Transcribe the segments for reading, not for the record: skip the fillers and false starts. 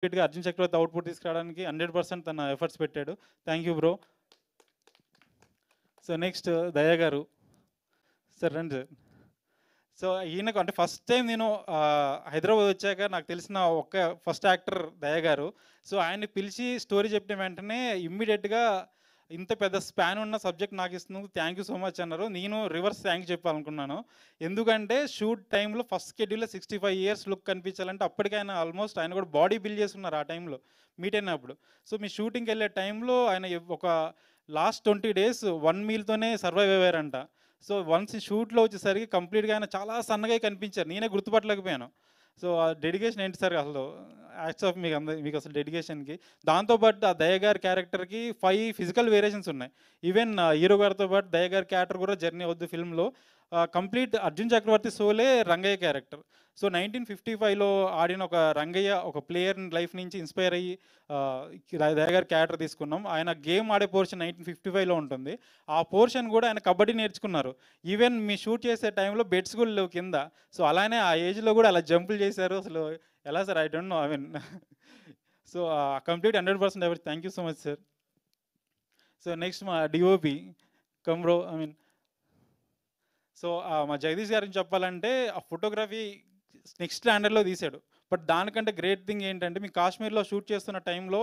ఇప్పటిగా అర్జున్ చక్రవర్తి output తీసుకురావడానికి 100% తన efforts పెట్టాడు. Thank you bro. So next దయా గారు. సార్ రండి సార్. సో ఈయనకు అంటే ఫస్ట్ టైం నేను హైదరాబాద్ వచ్చాక నాకు తెలిసిన ఫస్ట్ యాక్టర్ దయా గారు. సో ఆయన్ని పిలిచి స్టోరీ చెప్పిన వెంటనే ఇమ్మీడియేట్‌గా ఇంత పెద్ద స్పాన్ ఉన్న సబ్జెక్ట్ నాకు ఇస్తున్నందుకు థ్యాంక్ యూ సో మచ్ అన్నారు. నేను రివర్స్ థ్యాంక్స్ చెప్పాలనుకున్నాను. ఎందుకంటే షూట్ టైంలో ఫస్ట్ షెడ్యూల్‌లో 65 ఇయర్స్ లుక్ కనిపించాలంటే అప్పటికి ఆయన ఆల్మోస్ట్ ఆయన కూడా బాడీ బిల్డ్ చేసుకున్నారు ఆ టైంలో మీట్ అయినప్పుడు. సో మీ షూటింగ్‌కి వెళ్ళే టైంలో ఆయన ఒక లాస్ట్ 20 డేస్ 1 మీల్‌తోనే సర్వైవ్ అయ్యారంట. సో వన్స్ షూట్లో వచ్చేసరికి కంప్లీట్‌గా ఆయన చాలా సన్నగా కనిపించారు. నేనే గుర్తుపట్టలేకపోయాను. సో ఆ డెడికేషన్ ఏంటి సార్ అసలు హ్యాట్స్ ఆఫ్ మీకు అసలు డెడికేషన్‌కి. దాంతోపాటు ఆ దయ గారి క్యారెక్టర్‌కి 5 ఫిజికల్ వేరియేషన్స్ ఉన్నాయి. ఈవెన్ హీరో గారితో పాటు దయ గారి క్యారెక్టర్ కూడా జర్నీ అవుద్ది ఫిల్మ్‌లో. కంప్లీట్ అర్జున్ చక్రవర్తి సోలే రంగయ్య క్యారెక్టర్. సో 1955లో ఆడిన ఒక రంగయ్య ఒక ప్లేయర్ లైఫ్ నుంచి ఇన్స్పైర్ అయ్యి దయ గారి క్యారెక్టర్ తీసుకున్నాం. ఆయన గేమ్ ఆడే పోర్షన్ 1955లో ఉంటుంది. ఆ పోర్షన్ కూడా ఆయన కబడ్డీ నేర్చుకున్నారు. ఈవెన్ మీ షూట్ చేసే టైంలో బెడ్స్ కూడా లేవు కింద. సో అలానే ఆ ఏజ్‌లో కూడా అలా జంపులు చేశారు. అసలు ఎలా sir? I don't know. I mean so complete 100% ఎవరి thank you so much sir. So next మా డిఓపి కమ్ బ్రో. ఐ మీన్ సో మా జగదీష్ గారిని చెప్పాలంటే ఆ ఫోటోగ్రఫీ నెక్స్ట్ స్టాండర్డ్లో తీశాడు. బట్ దానికంటే గ్రేట్ థింగ్ ఏంటంటే మీ కాశ్మీర్లో షూట్ చేస్తున్న టైంలో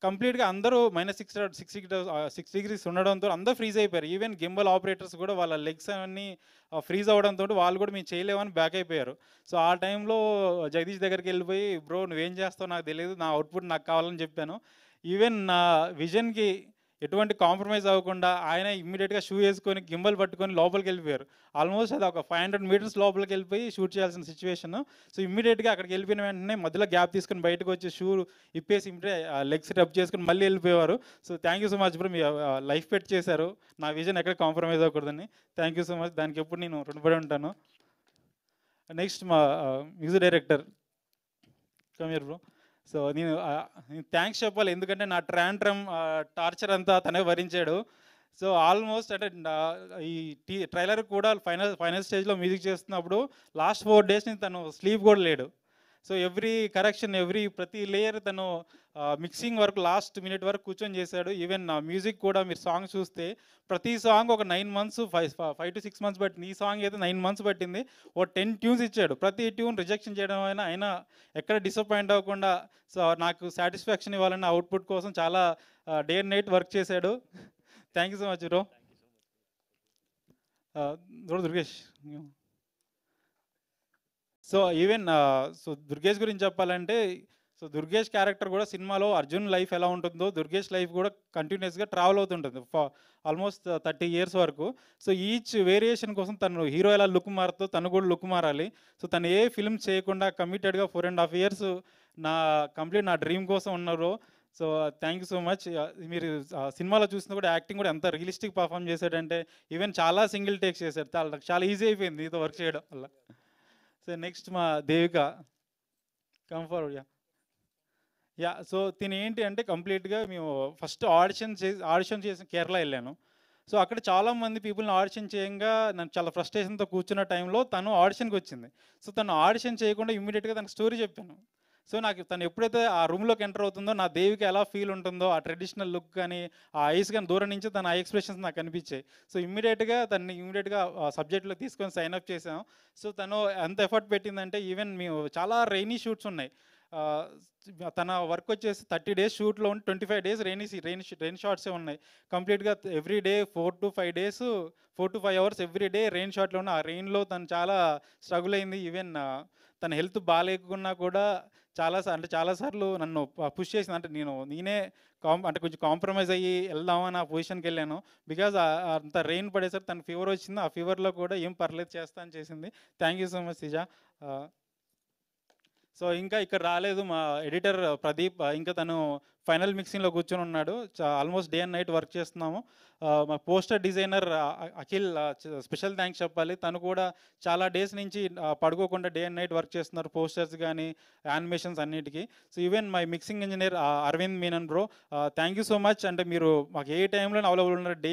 కంప్లీట్గా అందరూ -6 డిగ్రీస్ ఉండడంతో అందరూ ఫ్రీజ్ అయిపోయారు. ఈవెన్ గింబల్ ఆపరేటర్స్ కూడా వాళ్ళ లెగ్స్ అవన్నీ ఫ్రీజ్ అవ్వడంతో వాళ్ళు కూడా మేము చేయలేమని బ్యాక్ అయిపోయారు. సో ఆ టైంలో జగదీష్ దగ్గరికి వెళ్ళిపోయి బ్రో నువ్వేం చేస్తావు నాకు తెలియదు, నా అవుట్పుట్ నాకు కావాలని చెప్పాను. ఈవెన్ నా విజన్కి ఎటువంటి కాంప్రమైజ్ అవ్వకుండా ఆయన ఇమ్మీడియట్గా షూ వేసుకొని గిమ్మలు పట్టుకొని లోపలికి వెళ్ళిపోయారు. ఆల్మోస్ట్ అది ఒక 500 మీటర్స్ లోపలికి వెళ్ళిపోయి షూట్ చేయాల్సిన సిచ్యువేషన్. సో ఇమ్మీడియట్గా అక్కడికి వెళ్ళిపోయిన వెంటనే మధ్యలో గ్యాప్ తీసుకొని బయటకు వచ్చి షూ ఇప్పేసి ఇమ్మీడియట్ లెగ్స్ రబ్ చేసుకొని మళ్ళీ వెళ్ళిపోయేవారు. So thank you so much bro. మీ లైఫ్ పెట్ చేశారు. నా విజన్ ఎక్కడ కాంప్రమైజ్ అవ్వకూడదని. Thank you so much. దానికి ఎప్పుడు నేను రుణపడి ఉంటాను. నెక్స్ట్ మా మ్యూజిక్ డైరెక్టర్ కమీర్ బ్రో. సో నేను థ్యాంక్స్ చెప్పాలి. ఎందుకంటే నా ట్రాంట్రమ్ టార్చర్ అంతా తనే భరించాడు. సో ఆల్మోస్ట్ అంటే ఈ ట్రైలర్ కూడా ఫైనల్ స్టేజ్లో మ్యూజిక్ చేస్తున్నప్పుడు లాస్ట్ 4 డేస్ నుంచి తను స్లీప్ కూడా లేడు. సో ఎవ్రీ కరెక్షన్ ప్రతి లేయర్ తను మిక్సింగ్ వరకు లాస్ట్ మినిట్ వరకు కూర్చొని చేశాడు. ఈవెన్ మ్యూజిక్ కూడా మీరు సాంగ్ చూస్తే ప్రతి సాంగ్ ఒక 9 మంత్స్ 5 to 6 మంత్స్ పట్టింది. ఈ సాంగ్ అయితే 9 మంత్స్ పట్టింది. ఓ 10 ట్యూన్స్ ఇచ్చాడు. ప్రతి ట్యూన్ రిజెక్షన్ చేయడం అయినా ఎక్కడ డిసప్పాయింట్ అవ్వకుండా సో నాకు సాటిస్ఫాక్షన్ ఇవ్వాలన్న అవుట్పుట్ కోసం చాలా డే అండ్ నైట్ వర్క్ చేశాడు. Thank you so much bro. Durgesh. So even so Durgesh గురించి చెప్పాలంటే సో దుర్గేష్ క్యారెక్టర్ కూడా సినిమాలో అర్జున్ లైఫ్ ఎలా ఉంటుందో దుర్గేష్ లైఫ్ కూడా కంటిన్యూస్గా ట్రావెల్ అవుతుంటుంది ఆల్మోస్ట్ 30 ఇయర్స్ వరకు. సో ఈచ్ వేరియేషన్ కోసం తను హీరో ఎలా లుక్ మారుతో తను కూడా లుక్ మారాలి. సో తను ఏ ఫిల్మ్ చేయకుండా కమిటెడ్గా 4.5 ఇయర్స్ నా డ్రీమ్ కోసం ఉన్నారు. So thank you so much. మీరు సినిమాలో చూసినా కూడా యాక్టింగ్ కూడా ఎంత రియలిస్టిక్ పర్ఫామ్ చేశాడంటే ఈవెన్ చాలా సింగిల్ టేక్స్ చేశాడు. చాలా ఈజీ అయిపోయింది నీతో వర్క్ చేయడం వల్ల. సో నెక్స్ట్ మా దేవిక కంఫర్ట్. సో తిని ఏంటి అంటే కంప్లీట్గా మేము ఫస్ట్ ఆడిషన్ చేసి కేరళ వెళ్ళాను. సో అక్కడ చాలామంది పీపుల్ని ఆడిషన్ చేయంగా నన్ను చాలా ఫ్రస్ట్రేషన్తో కూర్చున్న టైంలో తను ఆడిషన్కి వచ్చింది. సో తను ఆడిషన్ చేయకుండా ఇమ్మీడియట్గా తనకు స్టోరీ చెప్పాను. సో నాకు తను ఎప్పుడైతే ఆ రూమ్లోకి ఎంటర్ అవుతుందో నా దేవికి ఎలా ఫీల్ ఉంటుందో ఆ ట్రెడిషనల్ లుక్ కానీ ఆ ఐస్ కానీ దూరం నుంచి తన ఐ ఎక్స్ప్రెషన్స్ నాకు కనిపించాయి. సో ఇమ్మీడియట్గా సబ్జెక్ట్లో తీసుకొని సైన్ అప్ చేసాం. సో తను ఎంత ఎఫర్ట్ పెట్టిందంటే ఈవెన్ మేము చాలా రైనీ షూట్స్ ఉన్నాయి. తన వర్క్ వచ్చేసి 30 డేస్ షూట్లో ఉండి 25 డేస్ రెయిన్ షాట్సే ఉన్నాయి. కంప్లీట్గా every day 4 to 5 days 4 to 5 hours every day rain షాట్లో ఉన్న ఆ రెయిన్లో తను చాలా స్ట్రగుల్ అయింది. ఈవెన్ తన హెల్త్ బాగాలేకున్నా కూడా చాలాసార్లు నన్ను పుష్ చేసింది. అంటే నేనే అంటే కొంచెం కాంప్రమైజ్ అయ్యి వెళ్దామని ఆ పొజిషన్కి వెళ్ళాను. బికాజ్ అంత రెయిన్ పడేసరికి తనకు ఫీవర్ వచ్చింది. ఆ ఫీవర్లో కూడా ఏం పర్లేదు చేస్తా అని చేసింది. Thank you so much సిజా. So ఇంకా ఇక్కడ రాలేదు మా ఎడిటర్ ప్రదీప్. ఇంకా తను ఫైనల్ మిక్సింగ్లో కూర్చొని ఉన్నాడు. Almost day and night work చేస్తున్నాము. మా poster designer Akhil special thanks చెప్పాలి. తను కూడా చాలా డేస్ నుంచి పడుకోకుండా డే అండ్ నైట్ వర్క్ చేస్తున్నారు పోస్టర్స్ కానీ యానిమేషన్స్ అన్నిటికీ. So even my mixing engineer Aravind Menon bro, thank you so much. అంటే మీరు మాకు ఏ టైంలో అవైలబుల్ ఉన్నారు డే